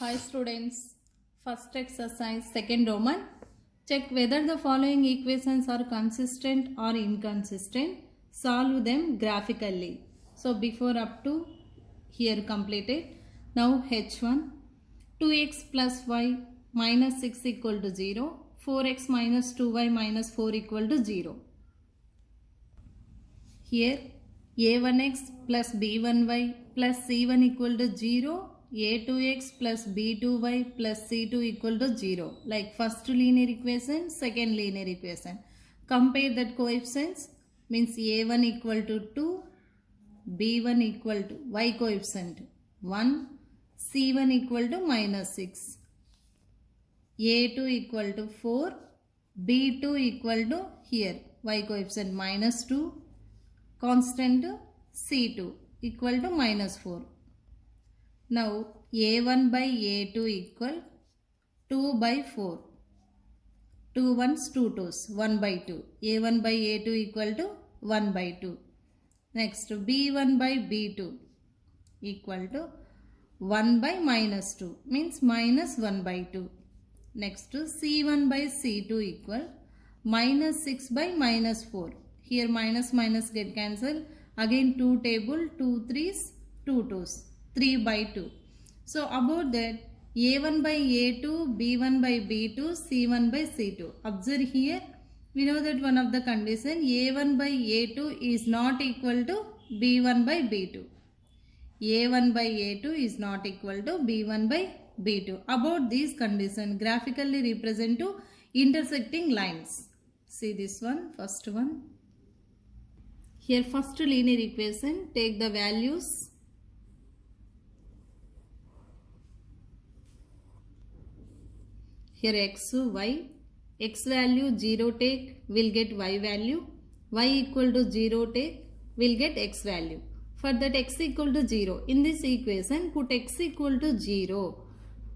Hi students, first exercise, second Roman. Check whether the following equations are consistent or inconsistent. Solve them graphically. So before up to here completed. Now H1, 2x plus y minus 6 equal to 0. 4x minus 2y minus 4 equal to 0. Here a1x plus b1y plus c1 equal to 0. a2x plus b2y plus c2 equal to 0. Like first linear equation, second linear equation. Compare that coefficients, means a1 equal to 2, b1 equal to y coefficient 1, c1 equal to minus 6, a2 equal to 4, b2 equal to here y coefficient minus 2, constant c2 equal to minus 4. Now a1 by a2 equal 2 by 4. 2 ones 2 twos, 1 by 2. a1 by a2 equal to 1 by 2. Next b1 by b2 equal to 1 by minus 2, means minus 1 by 2. Next c1 by c2 equal minus 6 by minus 4. Here minus minus get cancelled. Again 2 table, 2 threes, 2 twos. 3 by 2. So about that a1 by a2, b1 by b2, c1 by c2. Observe here, we know that one of the condition a1 by a2 is not equal to b1 by b2. a1 by a2 is not equal to b1 by b2. About these condition, graphically represent to intersecting lines. See this one, first one. Here first linear equation, take the values. Here x, y, x value 0 take, will get y value, y equal to 0 take, will get x value. For that x equal to 0, in this equation put x equal to 0,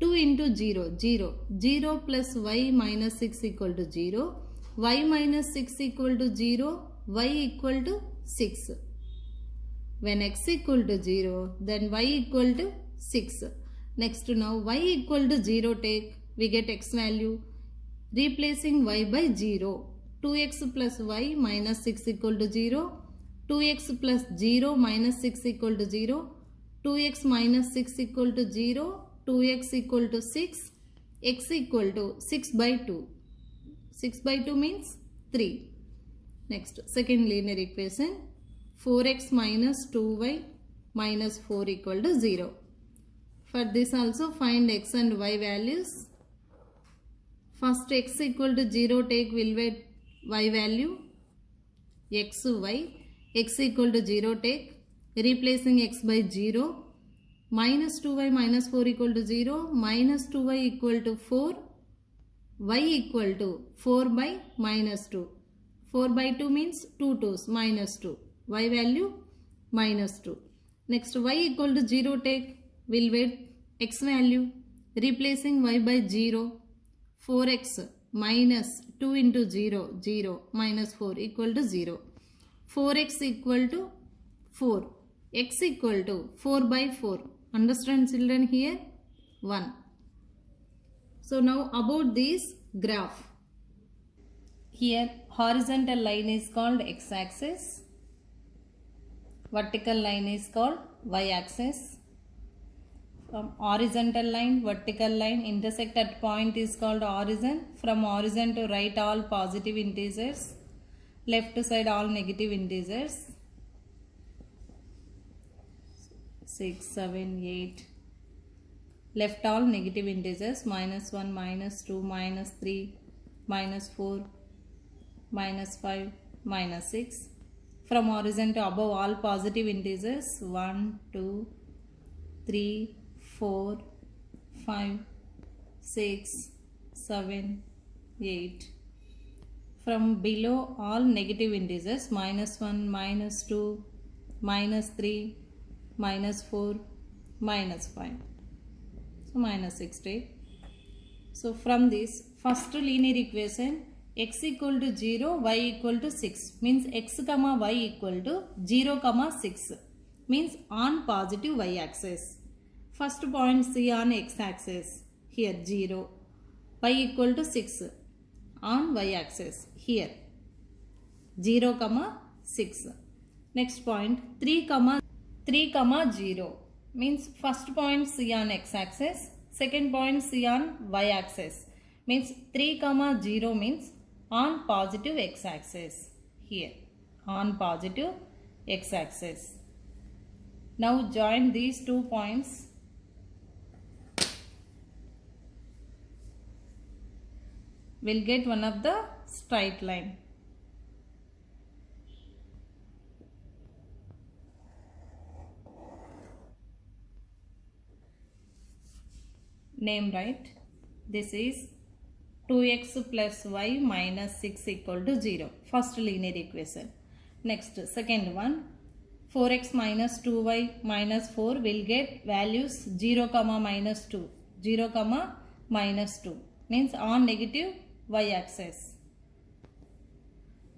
2 into 0, 0, 0 plus y minus 6 equal to 0, y minus 6 equal to 0, y equal to 6. When x equal to 0, then y equal to 6. Next now y equal to 0 take, we get x value, replacing y by 0. 2x plus y minus 6 equal to 0. 2x plus 0 minus 6 equal to 0. 2x minus 6 equal to 0. 2x equal to 6. X equal to 6 by 2. 6 by 2 means 3. Next, second linear equation. 4x minus 2y minus 4 equal to 0. For this also find x and y values. First x equal to 0 take, will get y value, x, y, x equal to 0 take, replacing x by 0, minus 2y minus 4 equal to 0, minus 2y equal to 4, y equal to 4 by minus 2. 4 by 2 means 2 twos, minus 2, y value minus 2. Next y equal to 0 take, will get x value, replacing y by 0, 4x minus 2 into 0, 0, minus 4 equal to 0. 4x equal to 4. X equal to 4 by 4. Understand children here? 1. So now about this graph. Here horizontal line is called x-axis. Vertical line is called y-axis. From horizontal line, vertical line intersect at point is called origin. From origin to right all positive integers. Left side all negative integers. 6, 7, 8. Left all negative integers. Minus 1, minus 2, minus 3, minus 4, minus 5, minus 6. From origin to above all positive integers. 1, 2, 3, 4, 5, 6, 7, 8. From below all negative integers, minus 1, minus 2, minus 3, minus 4, minus 5. So minus 6 take. So from this first linear equation, x equal to 0, y equal to 6, means x comma y equal to 0 comma 6, means on positive y axis. First point C on x-axis, here 0, y equal to 6 on y-axis, here 0, 6. Next point 3, 0 means first point C on x-axis, second point C on y-axis, means 3, 0 means on positive x-axis, here on positive x-axis. Now join these 2 points. We'll get one of the straight line. Name right. This is 2x plus y minus 6 equal to 0. First linear equation. Next, second one. 4x minus 2y minus 4 will get values 0, minus 2. 0, minus 2 means on negative y-axis.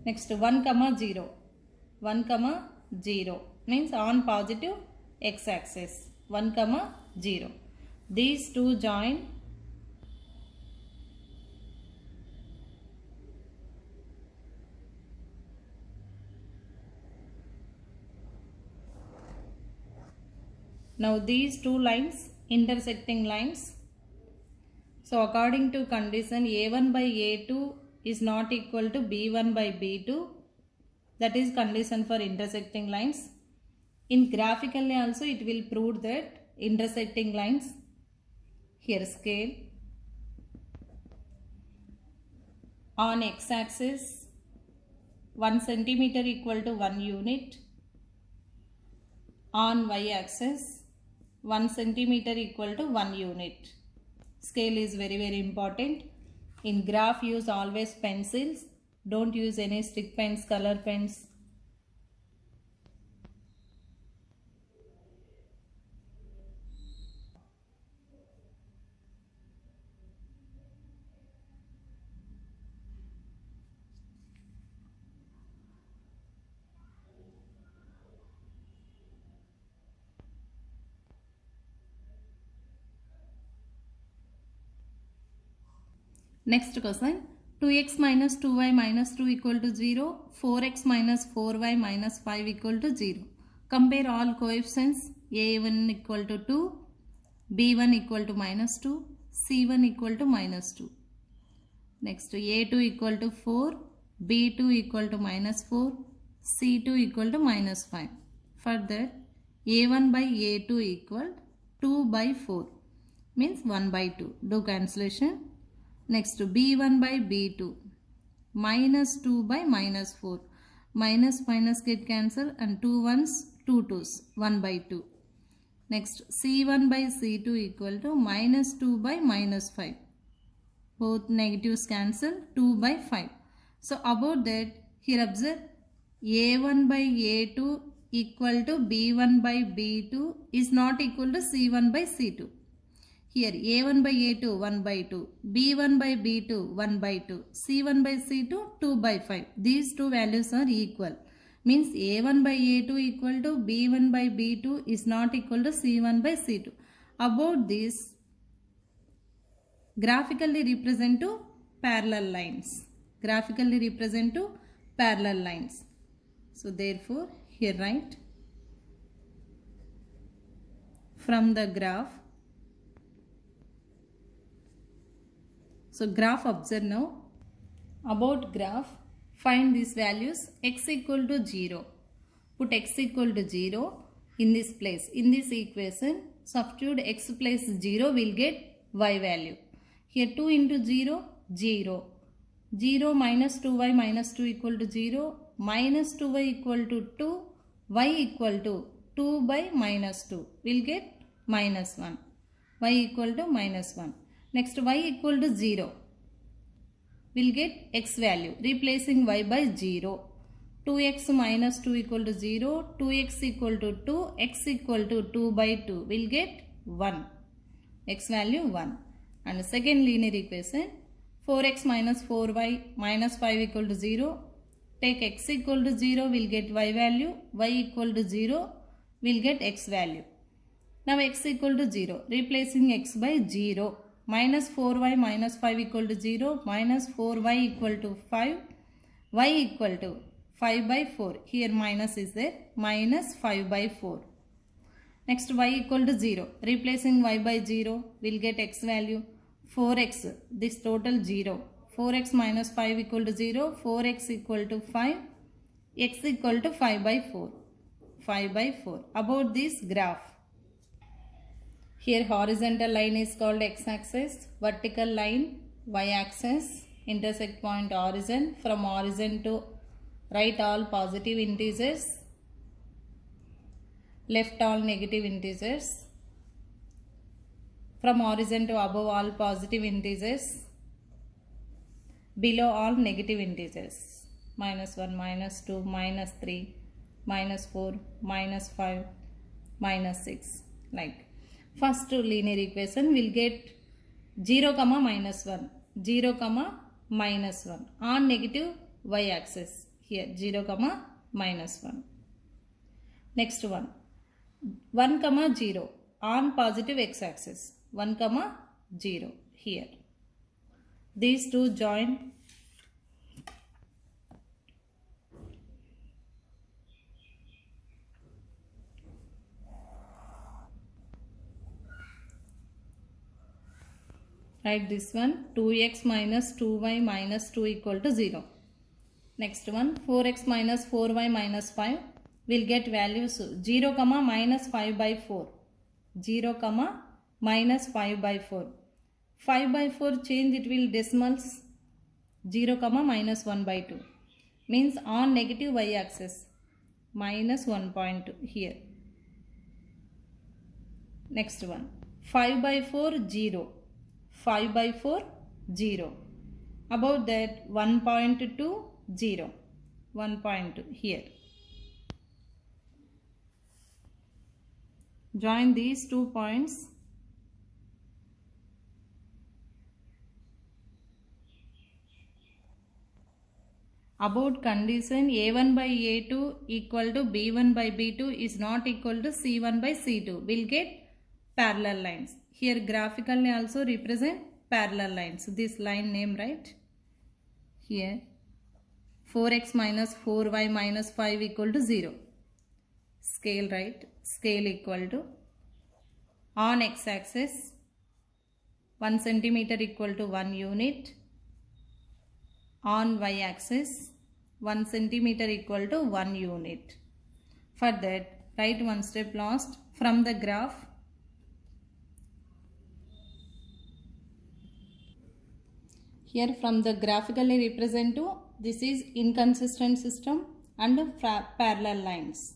Next 1, 0. 1, 0 means on positive x-axis. 1, 0. These two join. Now these two lines, intersecting lines. So according to condition, A1 by A2 is not equal to B1 by B2. That is condition for intersecting lines. In graphically also it will prove that intersecting lines. Here scale. On x-axis 1 centimeter equal to 1 unit. On y-axis 1 centimeter equal to 1 unit. Scale is very important. In graph use always pencils. Don't use any stick pens, color pens. Next question, 2x minus 2y minus 2 equal to 0, 4x minus 4y minus 5 equal to 0. Compare all coefficients, a1 equal to 2, b1 equal to minus 2, c1 equal to minus 2. Next, a2 equal to 4, b2 equal to minus 4, c2 equal to minus 5. For that, a1 by a2 equal 2 by 4 means 1 by 2. Do cancellation. Next, b1 by b2 minus 2 by minus 4. Minus get cancelled and 2 ones, 2 twos, 1 by 2. Next, c1 by c2 equal to minus 2 by minus 5. Both negatives cancel, 2 by 5. So about that, here observe a1 by a2 equal to b1 by b2 is not equal to c1 by c2. Here a1 by a2 1 by 2, b1 by b2 1 by 2, c1 by c2 2 by 5. These two values are equal. Means a1 by a2 equal to b1 by b2 is not equal to c1 by c2. About this, graphically represent to parallel lines. Graphically represent to parallel lines. So therefore, here write from the graph. So graph observe now. About graph, find these values. X equal to 0. Put x equal to 0 in this place. In this equation, substitute x plus 0 will get y value. Here 2 into 0, 0. 0 minus 2y minus 2 equal to 0. Minus 2y equal to 2. Y equal to 2 by minus 2. We'll get minus 1. Y equal to minus 1. Next, y equal to 0. We'll get x value. Replacing y by 0. 2x minus 2 equal to 0. 2x equal to 2. X equal to 2 by 2. We'll get 1. X value 1. And second linear equation. 4x minus 4y minus 5 equal to 0. Take x equal to 0. We'll get y value. Y equal to 0. We'll get x value. Now x equal to 0. Replacing x by 0. Minus 4y minus 5 equal to 0. Minus 4y equal to 5. Y equal to 5 by 4. Here minus is there. Minus 5 by 4. Next y equal to 0. Replacing y by 0. We'll get x value. 4x. This total 0. 4x minus 5 equal to 0. 4x equal to 5. X equal to 5 by 4. 5 by 4. About this graph. Here horizontal line is called x-axis, vertical line y-axis, intersect point origin. From origin to right all positive integers, left all negative integers. From origin to above all positive integers, below all negative integers. Minus 1, minus 2, minus 3, minus 4, minus 5, minus 6, like. First linear equation will get 0, minus 1, 0, minus 1 on negative y-axis. Here 0, minus 1. Next one, 1, 0 on positive x-axis. 1, 0 here. These two join. Write this one, 2x minus 2y minus 2 equal to 0. Next one, 4x minus 4y minus 5. We'll get values 0, minus 5 by 4. 0, minus 5 by 4. 5 by 4 change, it will decimals. 0, minus 1 by 2. Means on negative y-axis. Minus 1.2 here. Next one, 5 by 4, 0. 5 by 4, 0. About that 1.2, 0. 1.2 here. Join these 2 points. About condition A1 by A2 equal to B1 by B2 is not equal to C1 by C2. We'll get parallel lines. Here graphically also represent parallel lines. This line name, right? Here 4x minus 4y minus 5 equal to 0. Scale, right? Scale equal to on x-axis 1 centimeter equal to 1 unit. On y-axis 1 centimeter equal to 1 unit. For that, write one step lost from the graph. Here from the graphically represent to, this is inconsistent system and parallel lines.